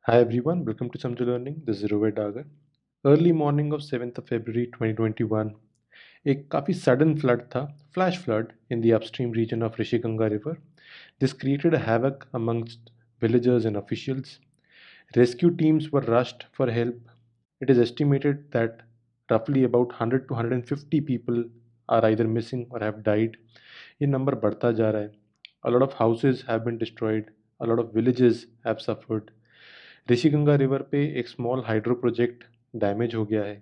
Hi everyone, welcome to Samju Learning. This is Rohit Dagar. Early morning of 7th of February 2021, एक काफ़ी sudden flood था, flash flood in the upstream region of Rishiganga River. This created a havoc amongst villagers and officials. Rescue teams were rushed for help. It is estimated that roughly about 100 to 150 people are either missing or have died. ये number बढ़ता जा रहा है. A lot of houses have been destroyed. A lot of villages have suffered. Rishiganga river पे एक small hydro project damage हो गया है.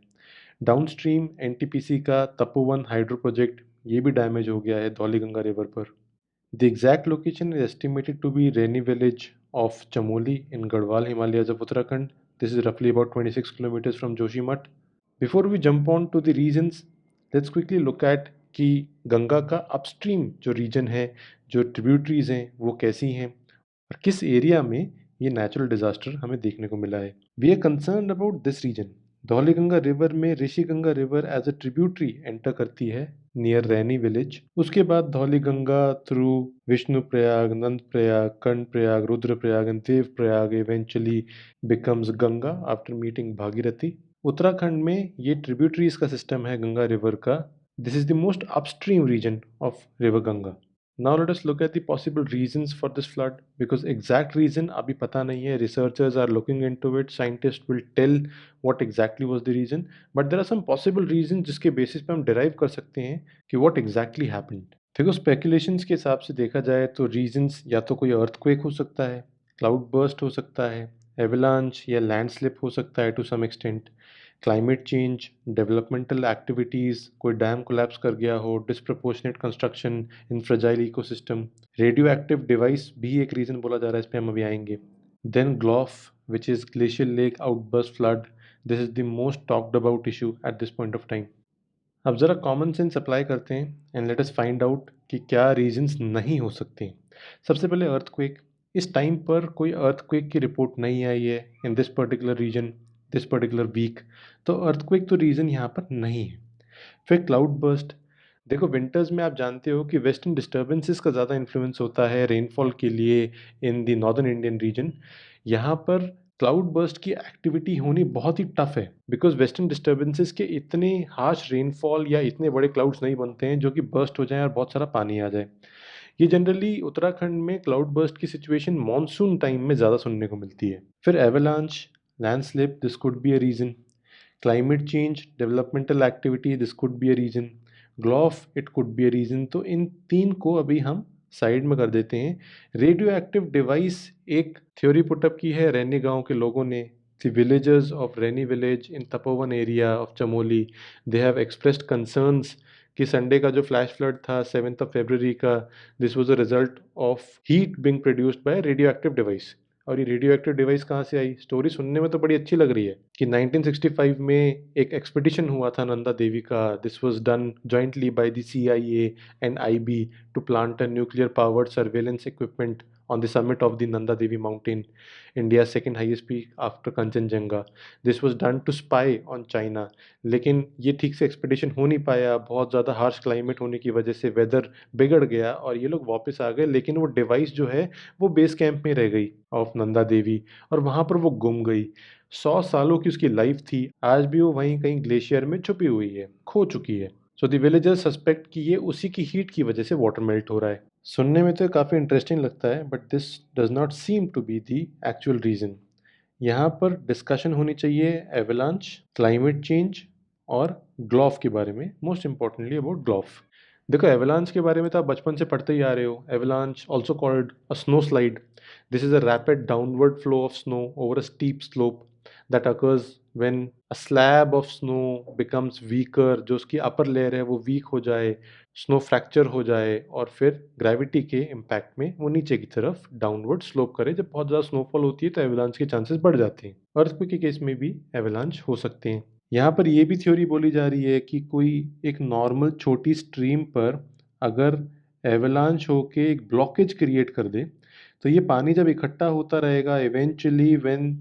डाउनस्ट्रीम एनटीपीसी का तपोवन हाइड्रो प्रोजेक्ट ये भी डैमेज हो गया है धौलीगंगा रिवर पर. The exact location is estimated to be Raini village of Chamoli in Garhwal Himalayas of Uttarakhand. This is रफली about 26 kilometres from Joshimath. Before we jump on to the regions, let's quickly look at कि गंगा का upstream जो रीजन है, जो ट्रिब्यूटरीज हैं, वो कैसी हैं और किस एरिया में ये नेचुरल डिजास्टर हमें देखने को मिला है. We are concern about this region. Dhauliganga river में Rishiganga river as a tributary enter करती है नियर रैनी विलेज. उसके बाद Dhauliganga through Vishnuprayag, Nandprayag, Karnaprayag, Rudraprayag and Devprayag eventually becomes Ganga after meeting Bhagirathi. Uttarakhand में ये ट्रिब्यूटरीज का सिस्टम है गंगा रिवर का. This is the most upstream region of river Ganga. Now let us look at the possible reasons for this flood, because exact reason अभी पता नहीं है. Researchers are looking into it. Scientists will tell what exactly was the reason, but there are some possible reasons जिसके basis पे हम derive कर सकते हैं कि what exactly happened. देखो, speculations के हिसाब से देखा जाए तो reasons या तो कोई earthquake हो सकता है, cloud burst हो सकता है, avalanche या landslip हो सकता है to some extent, climate change, developmental activities, कोई डैम कोलैप्स कर गया हो, डिस्प्रपोर्शनेट कंस्ट्रक्शन इन fragile ecosystem. Radio active device भी एक रीज़न बोला जा रहा है, इस पर हम अभी आएंगे. Then GLOF which is glacier lake outburst flood. This is the most talked about issue at this point of time. अब ज़रा कॉमन सेंस अप्लाई करते हैं and let us find out कि क्या रीजंस नहीं हो सकते. सबसे पहले अर्थक्वेक. इस टाइम पर कोई अर्थक्वेक की रिपोर्ट नहीं आई है in this particular region, this particular week. तो अर्थक्वेक तो रीज़न यहाँ पर नहीं है. फिर क्लाउड बर्स्ट. देखो, विंटर्स में आप जानते हो कि वेस्टर्न डिस्टर्बेंसेस का ज़्यादा इन्फ्लुएंस होता है रेनफॉल के लिए in the northern Indian reason. यहाँ पर क्लाउड बर्स्ट की एक्टिविटी होनी बहुत ही टफ है, बिकॉज वेस्टर्न डिस्टर्बेंसेस के इतने हार्श रेनफॉल या इतने बड़े क्लाउड्स नहीं बनते हैं जो कि बर्स्ट हो जाए और बहुत सारा पानी आ जाए. ये जनरली उत्तराखंड में क्लाउड बर्स्ट की सिचुएशन मॉनसून टाइम में ज़्यादा सुनने को मिलती है. फिर avalanche, landslip, this could be a reason. Climate change, developmental activity, this could be a reason. GLOF, it could be a reason. तो इन तीन को अभी हम साइड में कर देते हैं. रेडियो एक्टिव डिवाइस एक थ्योरी पुटअप की है रैनी गांव के लोगों ने. The villagers of Raini village in Tapovan area of Chamoli, they have expressed concerns कि संडे का जो फ्लैश फ्लड था 7 फरवरी का, this was a result of heat being produced by radio active device. और ये रेडियो एक्टिव डिवाइस कहाँ से आई? स्टोरी सुनने में तो बड़ी अच्छी लग रही है कि 1965 में एक एक्सपेडिशन हुआ था नंदा देवी का. This was done jointly by the CIA and IB to plant a nuclear powered surveillance equipment on the summit of the Nanda Devi mountain, India's second highest peak after Kanchenjunga. This was done to spy on China. लेकिन ये ठीक से expedition हो नहीं पाया. बहुत ज़्यादा harsh climate होने की वजह से वेदर बिगड़ गया और ये लोग वापस आ गए. लेकिन वो डिवाइस जो है वो बेस कैंप में रह गई ऑफ नंदा देवी और वहाँ पर वो गुम गई. 100 सालों की उसकी लाइफ थी. आज भी वो वहीं कहीं ग्लेशियर में छुपी हुई है, खो चुकी है. सो द विलेजर्स सस्पेक्ट कि ये उसी की हीट की वजह से वाटर मेल्ट हो रहा है. सुनने में तो काफ़ी इंटरेस्टिंग लगता है, but this does not seem to be the actual reason. यहाँ पर डिस्कशन होनी चाहिए एवलांच, क्लाइमेट चेंज और ग्लॉफ के बारे में. Most importantly about GLOF. देखो, एवलांच के बारे में तो आप बचपन से पढ़ते ही आ रहे हो. Avalanche also called a snow slide. This is a rapid downward flow of snow over a steep slope that occurs when a slab of snow becomes weaker. जो उसकी अपर लेयर है वो वीक हो जाए, स्नो फ्रैक्चर हो जाए और फिर ग्रेविटी के इम्पैक्ट में वो नीचे की तरफ डाउनवर्ड स्लोप करे. जब बहुत ज़्यादा स्नोफॉल होती है तो एवलांच के चांसेस बढ़ जाते हैं. अर्थक्वेक के केस में भी एवलांच हो सकते हैं. यहाँ पर ये भी थ्योरी बोली जा रही है कि कोई एक नॉर्मल छोटी स्ट्रीम पर अगर एवलांच होके एक ब्लॉकेज क्रिएट कर दे तो ये पानी जब इकट्ठा होता रहेगा, eventually when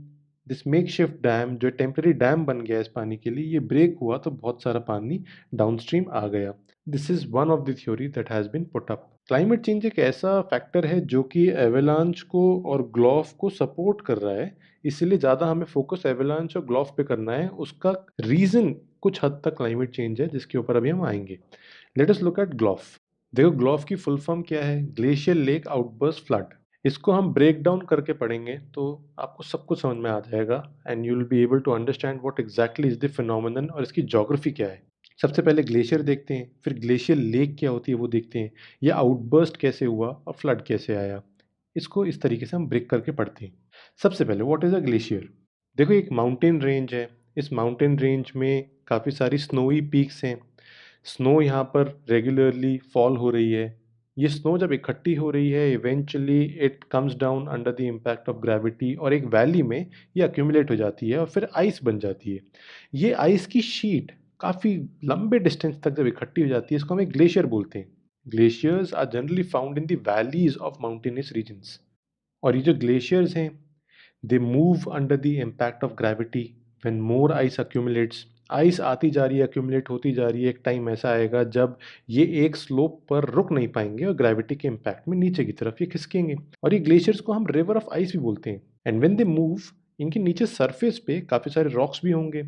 this makeshift dam जो टेम्पररी डैम बन गया इस पानी के लिए, ये ब्रेक हुआ तो बहुत सारा पानी डाउनस्ट्रीम आ गया. This is one of the theory that has been put up. Climate change एक ऐसा फैक्टर है जो कि एवेलांच को और ग्लोफ को सपोर्ट कर रहा है, इसलिए ज़्यादा हमें फोकस एवेलांच और ग्लोफ पे करना है। उसका रीज़न कुछ हद तक क्लाइमेट चेंज है, जिसके ऊपर अभी हम आएंगे। Let us look at ग्लोफ। देखो ग्लोफ की फुल फॉर्म क्या है, ग्लेशियर लेक आउटबर्स्ट फ्लड। इसको हम ब्रेक डाउन करके पढ़ेंगे तो आपको सब कुछ समझ में आ जाएगा, and you will be able to understand what exactly is the phenomenon और इसकी ज्योग्राफी क्या है। सबसे पहले ग्लेशियर देखते हैं, फिर ग्लेशियर लेक क्या होती है वो देखते हैं, ये आउटबर्स्ट कैसे हुआ और फ्लड कैसे आया। इसको इस तरीके से हम ब्रेक करके पढ़ते हैं। सबसे पहले व्हाट इज़ अ ग्लेशियर। देखो एक माउंटेन रेंज है, इस माउंटेन रेंज में काफ़ी सारी स्नोई पीक्स हैं। स्नो यहाँ पर रेगुलरली फॉल हो रही है। ये स्नो जब इकट्ठी हो रही है, eventually it comes down under the impact of gravity और एक वैली में ये अक्यूमुलेट हो जाती है और फिर आइस बन जाती है। ये आइस की शीट काफ़ी लंबे डिस्टेंस तक जब इकट्ठी हो जाती है, इसको हम एक ग्लेशियर बोलते हैं। Glaciers are generally found in the valleys of mountainous regions. और ये जो ग्लेशियर्स हैं, they move under the impact of gravity when more ice accumulates. Ice आती जा रही है, अक्यूमुलेट होती जा रही है, एक टाइम ऐसा आएगा जब ये एक स्लोप पर रुक नहीं पाएंगे और ग्रेविटी के इम्पैक्ट में नीचे की तरफ ये खिसकेंगे। और ये ग्लेशियर्स को हम रिवर ऑफ आइस भी बोलते हैं। एंड व्हेन दे मूव, इनके नीचे सरफेस पे काफ़ी सारे रॉक्स भी होंगे,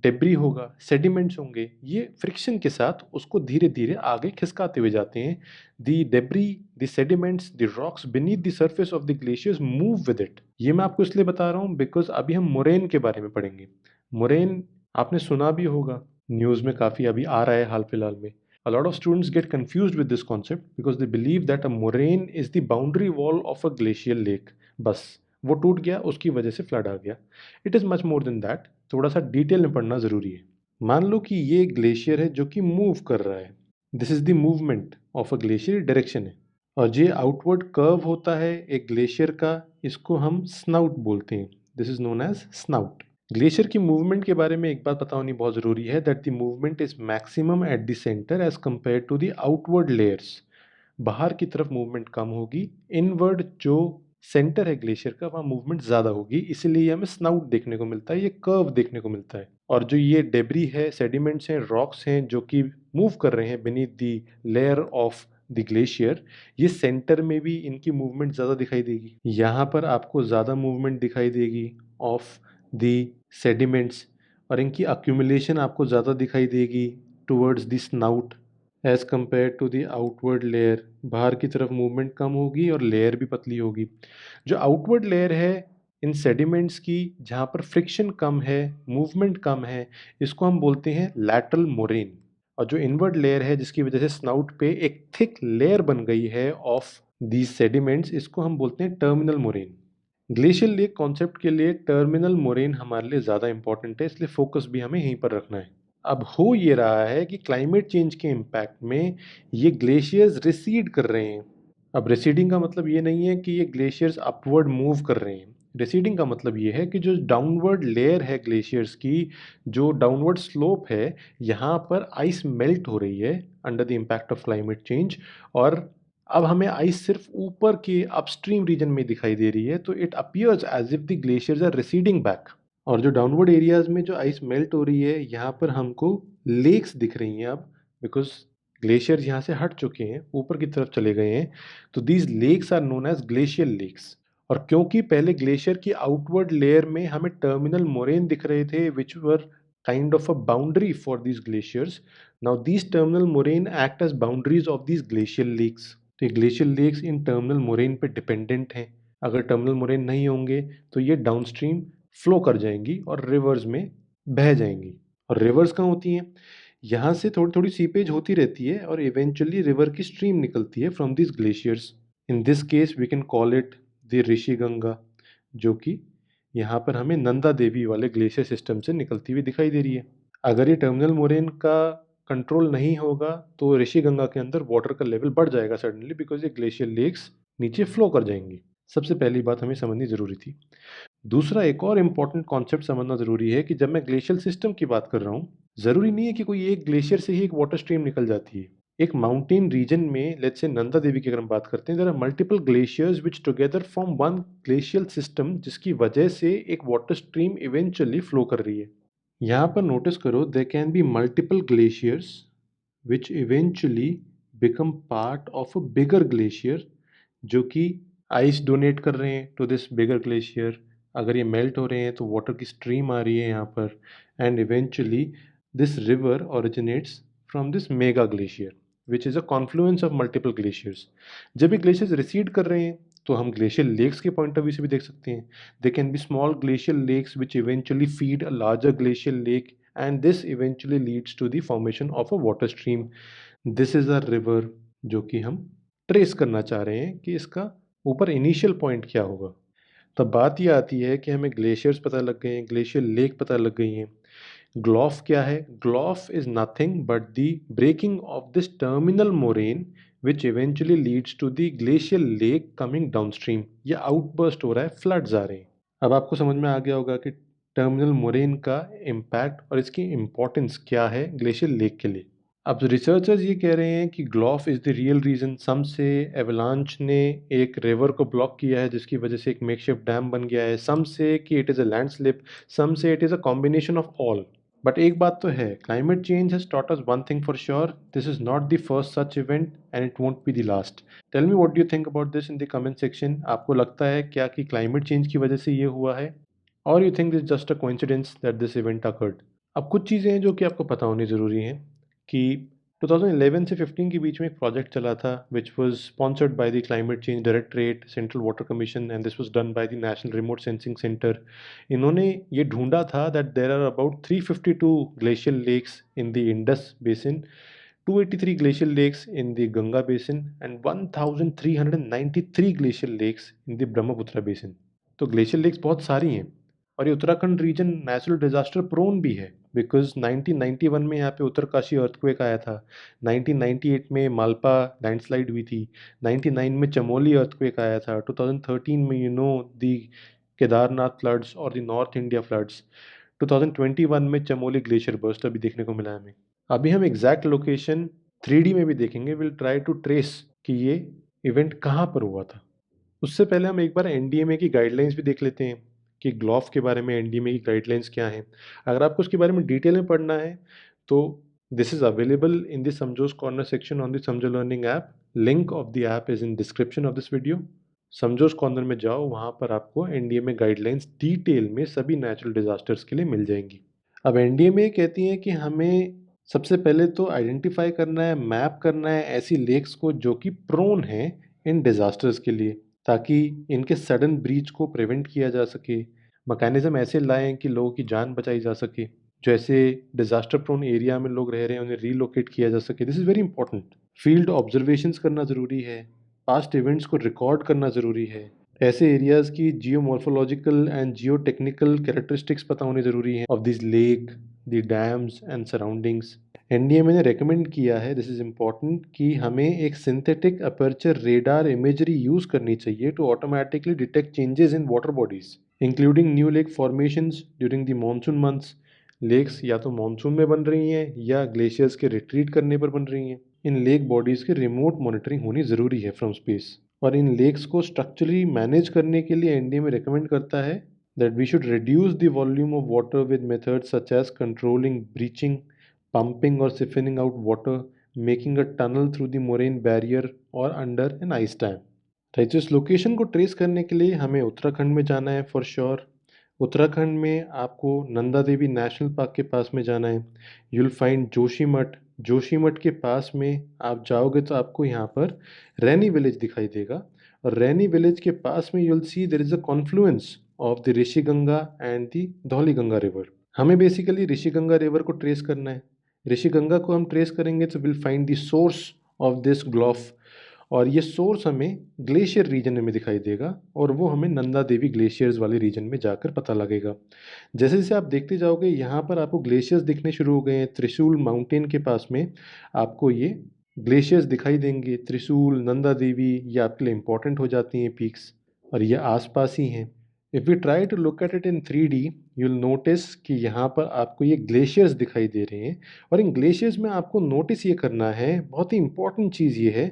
डेब्री होगा, सेडिमेंट्स होंगे। ये फ्रिक्शन के साथ उसको धीरे धीरे आगे खिसकाते हुए जाते हैं। The debris, the sediments, the rocks beneath the surface of the glaciers move with it. ये मैं आपको इसलिए बता रहा हूँ बिकॉज अभी हम मोरेन के बारे में पढ़ेंगे। मोरेन आपने सुना भी होगा, न्यूज़ में काफ़ी अभी आ रहा है हाल फिलहाल में। A lot of students get confused with this concept because they believe that a moraine is the boundary wall of a glacial lake. बस वो टूट गया, उसकी वजह से फ्लड आ गया। It is much more than that. थोड़ा सा डिटेल में पढ़ना ज़रूरी है। मान लो कि ये ग्लेशियर है जो कि मूव कर रहा है। This is the movement of a glacier, direction है। और ये आउटवर्ड कर्व होता है एक ग्लेशियर का, इसको हम स्नाउट बोलते हैं। This is known as snout. Glacier की मूवमेंट के बारे में एक बात पता होनी बहुत ज़रूरी है, that the movement is maximum at the centre as compare to the outward layers. बाहर की तरफ मूवमेंट कम होगी, इनवर्ड जो सेंटर है ग्लेशियर का वहाँ मूवमेंट ज़्यादा होगी, इसीलिए हमें स्नाउट देखने को मिलता है, ये कर्व देखने को मिलता है। और जो ये डेब्री है, सेडिमेंट्स हैं, रॉक्स हैं जो कि मूव कर रहे हैं beneath the layer of the glacier, ये सेंटर में भी इनकी मूवमेंट ज़्यादा दिखाई देगी। यहाँ पर आपको ज़्यादा मूवमेंट दिखाई देगी ऑफ द सेडिमेंट्स, और इनकी अक्यूमुलेशन आपको ज़्यादा दिखाई देगी towards the snout as compare to the outward layer. बाहर की तरफ मूवमेंट कम होगी और लेयर भी पतली होगी। जो आउटवर्ड लेयर है इन सेडिमेंट्स की, जहाँ पर फ्रिक्शन कम है, मूवमेंट कम है, इसको हम बोलते हैं लैटरल मोरेन। और जो इनवर्ड लेयर है जिसकी वजह से स्नाउट पे एक थिक लेयर बन गई है ऑफ दीज सेडिमेंट्स, इसको हम बोलते हैं terminal moraine. Glacial lake concept के लिए टर्मिनल मोरेन हमारे लिए ज़्यादा इंपॉर्टेंट है, इसलिए फोकस भी हमें यहीं पर रखना है। अब हो ये रहा है कि क्लाइमेट चेंज के इम्पैक्ट में ये ग्लेशियर्स रिसीड कर रहे हैं। अब रिसीडिंग का मतलब ये नहीं है कि ये ग्लेशियर्स अपवर्ड मूव कर रहे हैं। रिसीडिंग का मतलब ये है कि जो डाउनवर्ड लेयर है ग्लेशियर्स की, जो डाउनवर्ड स्लोप है, यहाँ पर आइस मेल्ट हो रही है under the impact of climate change. और अब हमें आइस सिर्फ ऊपर के अपस्ट्रीम रीजन में दिखाई दे रही है, तो it appears as if the glaciers are receding back. और जो डाउनवर्ड एरियाज में जो आइस मेल्ट हो रही है, यहाँ पर हमको लेक्स दिख रही हैं अब, बिकॉज ग्लेशियर यहाँ से हट चुके हैं, ऊपर की तरफ चले गए हैं। तो these lakes are known as glacial lakes. और क्योंकि पहले ग्लेशियर की आउटवर्ड लेयर में हमें टर्मिनल मोरेन दिख रहे थे which were kind of a boundary for these glaciers, now these terminal moraine act as boundaries of these glacial lakes. तो ये glacial lakes in terminal moraine पे डिपेंडेंट हैं। अगर टर्मिनल मोरेन नहीं होंगे तो ये डाउनस्ट्रीम फ्लो कर जाएंगी और रिवर्स में बह जाएंगी। और रिवर्स कहाँ होती हैं, यहाँ से थोड़ी थोड़ी सीपेज होती रहती है और इवेंचुअली रिवर की स्ट्रीम निकलती है from this glaciers. In this case we can call it the Rishiganga, जो कि यहाँ पर हमें नंदा देवी वाले ग्लेशियर सिस्टम से निकलती हुई दिखाई दे रही है। अगर ये टर्मिनल मोरेन का कंट्रोल नहीं होगा तो ऋषि गंगा के अंदर वाटर का लेवल बढ़ जाएगा सडनली, बिकॉज ये ग्लेशियर लेक्स नीचे फ्लो कर जाएंगी। सबसे पहली बात हमें समझनी जरूरी थी। दूसरा एक और इम्पॉर्टेंट कॉन्सेप्ट समझना ज़रूरी है कि जब मैं ग्लेशियल सिस्टम की बात कर रहा हूँ, ज़रूरी नहीं है कि कोई एक ग्लेशियर से ही एक वाटर स्ट्रीम निकल जाती है। एक माउंटेन रीजन में, लेट्स से नंदा देवी की अगर हम बात करते हैं, there are multiple glaciers which together form one glacial system, जिसकी वजह से एक वाटर स्ट्रीम इवेंचुअली फ्लो कर रही है। यहाँ पर नोटिस करो, there can be multiple glaciers which eventually become part of a bigger glacier, जो कि आइस डोनेट कर रहे हैं टू दिस बिगर ग्लेशियर। अगर ये मेल्ट हो रहे हैं तो वाटर की स्ट्रीम आ रही है यहाँ पर, and eventually this river originates from this mega glacier which is a confluence of multiple glaciers. जब ये ग्लेशियर्स रिसीड कर रहे हैं तो हम ग्लेशियर लेक्स के पॉइंट ऑफ व्यू से भी देख सकते हैं। They can be small glacier lakes which eventually feed a larger glacier lake, and this eventually leads to the formation of a water stream. This is a river जो कि हम trace करना चाह रहे हैं कि इसका ऊपर इनिशियल पॉइंट क्या होगा। तब बात ये आती है कि हमें ग्लेशियर्स पता लग गए हैं, ग्लेशियर लेक पता लग गई हैं। ग्लॉफ क्या है? GLOF is nothing but the breaking of this terminal moraine which eventually leads to the glacier lake coming downstream. ये आउटबर्स्ट हो रहा है, फ्लड्स आ रहे हैं। अब आपको समझ में आ गया होगा कि टर्मिनल मोरेन का इम्पैक्ट और इसकी इम्पोर्टेंस क्या है ग्लेशियर लेक के लिए। अब रिसर्चर्स ये कह रहे हैं कि GLOF is the real reason. सम से एवलांच ने एक रिवर को ब्लॉक किया है जिसकी वजह से एक मेकशिफ्ट डैम बन गया है, सम से कि it is a landslip, some say it is a combination of all. But एक बात तो है, climate change has taught us one thing for sure, this is not the first such event and it won't be the last. Tell me what do you think about this in the comment section. आपको लगता है क्या कि climate change की वजह से ये हुआ है, और you think this just a coincidence that this event occurred. अब कुछ चीज़ें हैं जो कि आपको पता होनी ज़रूरी हैं कि 2011 से 15 के बीच में एक प्रोजेक्ट चला था which was sponsored by the climate change directorate, central water commission, and this was done by the national remote sensing centre. इन्होंने ये ढूंढा था that there are about 352 glacial lakes in the Indus basin, 283 glacial lakes in the Ganga basin and 1393 glacial lakes in the Brahmaputra basin। तो glacier lakes बहुत सारी हैं, और ये Uttarakhand region natural disaster prone भी है बिकॉज 1991 में यहाँ पे उत्तरकाशी अर्थक्वेक आया था, 1998 में मालपा लैंडस्लाइड हुई थी, 99 में चमोली अर्थक्वेक आया था, 2013 में दी केदारनाथ फ्लड्स और द नॉर्थ इंडिया फ्लड्स, 2021 में चमोली ग्लेशियर बर्स्ट अभी देखने को मिला हमें। अभी हम एग्जैक्ट लोकेशन 3D में भी देखेंगे, विल ट्राई टू ट्रेस कि ये इवेंट कहाँ पर हुआ था। उससे पहले हम एक बार एनडीएमए की गाइडलाइंस भी देख लेते हैं कि ग्लॉफ के बारे में एनडीएमए की गाइडलाइंस क्या हैं। अगर आपको उसके बारे में डिटेल में पढ़ना है तो this is available in the Samajho's corner section on the Samajho learning app. Link of the app is in description of this video. Samajho's corner में जाओ, वहाँ पर आपको एनडीएमए गाइडलाइंस डिटेल में सभी नेचुरल डिजास्टर्स के लिए मिल जाएंगी। अब एनडीएमए कहती है कि हमें सबसे पहले तो आइडेंटिफाई करना है, मैप करना है ऐसी लेक्स को जो कि प्रोन हैं इन डिजास्टर्स के लिए, ताकि इनके सडन ब्रीच को प्रिवेंट किया जा सके। मैकेनिज्म ऐसे लाएं कि लोगों की जान बचाई जा सके, जैसे डिजास्टर प्रोन एरिया में लोग रह रहे हैं उन्हें रीलोकेट किया जा सके। This is very important. Field observations करना ज़रूरी है, पास्ट इवेंट्स को रिकॉर्ड करना ज़रूरी है, ऐसे एरियाज़ की जियोमॉर्फोलॉजिकल एंड जियोटेक्निकल कैरेक्टरिस्टिक्स पता होनी ज़रूरी है of this lake, the dams and surroundings. NDMA ने रेकमेंड किया है, दिस इज इम्पॉर्टेंट, कि हमें एक synthetic aperture radar imagery use करनी चाहिए to automatically detect changes in water bodies including new lake formations during the monsoon months. Lakes या तो मॉनसून में बन रही हैं या ग्लेशियर्स के रिट्रीट करने पर बन रही हैं। इन लेक बॉडीज़ की रिमोट मॉनिटरिंग होनी ज़रूरी है फ्रॉम स्पेस। और इन लेक्स को स्ट्रक्चरली मैनेज करने के लिए एनडीएमए रिकमेंड करता है that we should reduce the volume of water with methods such as controlling breaching, pumping or siphoning out water, making a tunnel through the moraine barrier or under an ice dam। Right, तो इस location को trace करने के लिए हमें उत्तराखंड में जाना है फॉर श्योर। उत्तराखंड में आपको नंदा देवी नेशनल पार्क के पास में जाना है। You will find Joshimath. Joshimath के पास में आप जाओगे तो आपको यहाँ पर रैनी विलेज दिखाई देगा, और रैनी विलेज के पास में you will see there is a confluence of the Rishiganga and the Dhauliganga river. हमें बेसिकली ऋषिगंगा रिवर को ट्रेस करना है। ऋषिगंगा को हम ट्रेस करेंगे तो will find the source of this GLOF, और ये सोर्स हमें ग्लेशियर रीजन में दिखाई देगा, और वो हमें नंदा देवी ग्लेशियर्स वाले रीजन में जाकर पता लगेगा। जैसे जैसे आप देखते जाओगे यहाँ पर आपको ग्लेशियर्स दिखने शुरू हो गए हैं। त्रिशूल माउंटेन के पास में आपको ये ग्लेशियर्स दिखाई देंगे। त्रिशूल, नंदा देवी, ये आपके लिए इंपॉर्टेंट हो जाती हैं पीक्स, और ये आसपास ही हैं। If you try to look at it in 3D, you will notice कि यहाँ पर आपको ये ग्लेशियर्स दिखाई दे रहे हैं, और इन ग्लेशियर्स में आपको नोटिस ये करना है, बहुत ही इंपॉर्टेंट चीज़ ये है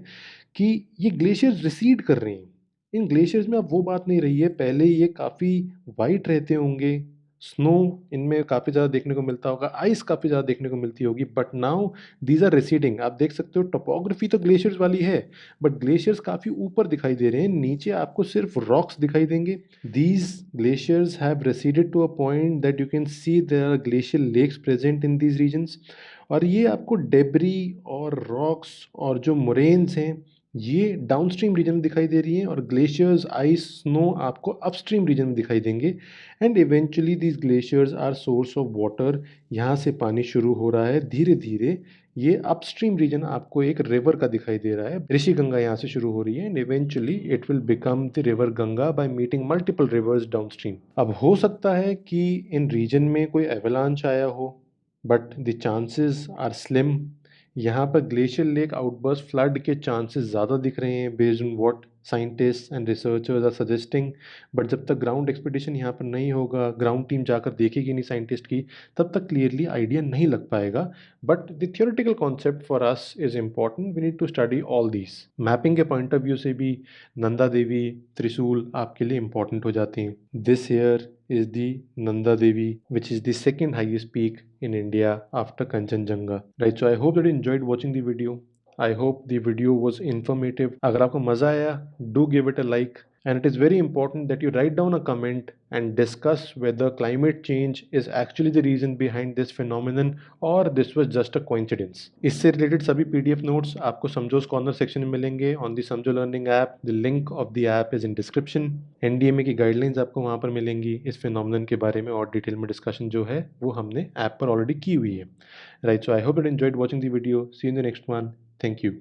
कि ये ग्लेशियर्स रिसीड कर रहे हैं। इन ग्लेशियर्स में अब वो बात नहीं रही है, पहले ये काफ़ी वाइट रहते होंगे, स्नो इनमें काफ़ी ज़्यादा देखने को मिलता होगा, आइस काफ़ी ज़्यादा देखने को मिलती होगी, but now these are receding. आप देख सकते हो टोपोग्राफी तो ग्लेशियर्स वाली है, बट ग्लेशियर्स काफ़ी ऊपर दिखाई दे रहे हैं, नीचे आपको सिर्फ रॉक्स दिखाई देंगे। These glaciers have receded to a point that you can see there are glacier lakes present in these regions. और ये आपको डेब्री और रॉक्स और जो मोरेन्स हैं ये डाउनस्ट्रीम रीजन में दिखाई दे रही हैं, और ग्लेशियर्स, आइस, स्नो आपको अपस्ट्रीम रीजन में दिखाई देंगे। And eventually these glaciers are source of water. यहाँ से पानी शुरू हो रहा है धीरे धीरे, ये अपस्ट्रीम रीजन आपको एक रिवर का दिखाई दे रहा है। ऋषि गंगा यहाँ से शुरू हो रही है, and eventually it will become the river Ganga by meeting multiple rivers downstream. अब हो सकता है कि इन रीजन में कोई एवलांच आया हो, but the chances are slim. यहाँ पर ग्लेशियर लेक आउटबर्स्ट फ्लड के चांसेस ज़्यादा दिख रहे हैं based on what scientist and researchers are suggesting. But जब तक ग्राउंड एक्सपीडिशन यहाँ पर नहीं होगा, ग्राउंड टीम जाकर देखेगी नहीं साइंटिस्ट की, तब तक क्लियरली आइडिया नहीं लग पाएगा। But the theoretical concept for us is important, we need to study all these. Mapping के पॉइंट ऑफ व्यू से भी नंदा देवी, त्रिशूल आपके लिए इम्पॉर्टेंट हो जाते हैं। This year is the Nanda Devi, which is the second highest peak in India after Kanchenjunga. Right, so I hope that you enjoyed watching the video. I hope the video was informative. अगर आपको मज़ा आया, do give it a like. And it is very important that you write down a comment and discuss whether climate change is actually the reason behind this phenomenon or this was just a coincidence. इससे related सभी PDF notes आपको समझोस corner section में मिलेंगे on the समझो learning app. The link of the app is in description. NDMA की guidelines आपको वहाँ पर मिलेंगी इस phenomenon के बारे में, और डिटेल में डिस्कशन जो है वो हमने ऐप पर ऑलरेडी की हुई है. Right, so I hope you enjoyed watching the video. See you in the next one. Thank you.